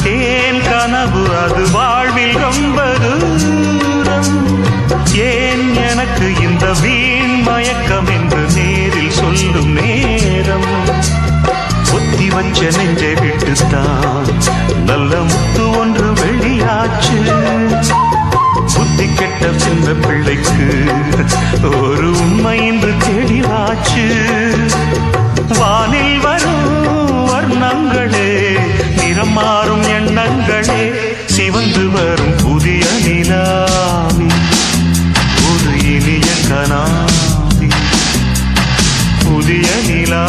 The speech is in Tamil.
தேன் கனவு அது வாழ்வில் ரொம்ப தூரம். ஏன் எனக்கு இந்த வீண் மயக்கம் என்று நேரில் சொல்லும் நேரம். ஒத்தி வச்ச நெஞ்சை விட்டுத்தான் நல்ல முத்து ஒன்று வெளியாச்சு. புத்தி கெட்ட சின்ன பிள்ளைக்கு ஒரு உண்மை இன்று தெளிவாச்சு. வானில் வரும் வர்ணங்களே, நிறம் மாறும் எண்ணங்களே, சிவந்து வரும் புதிய நிலாவி, ஒரு இனிய கனாவி, புதிய நிலா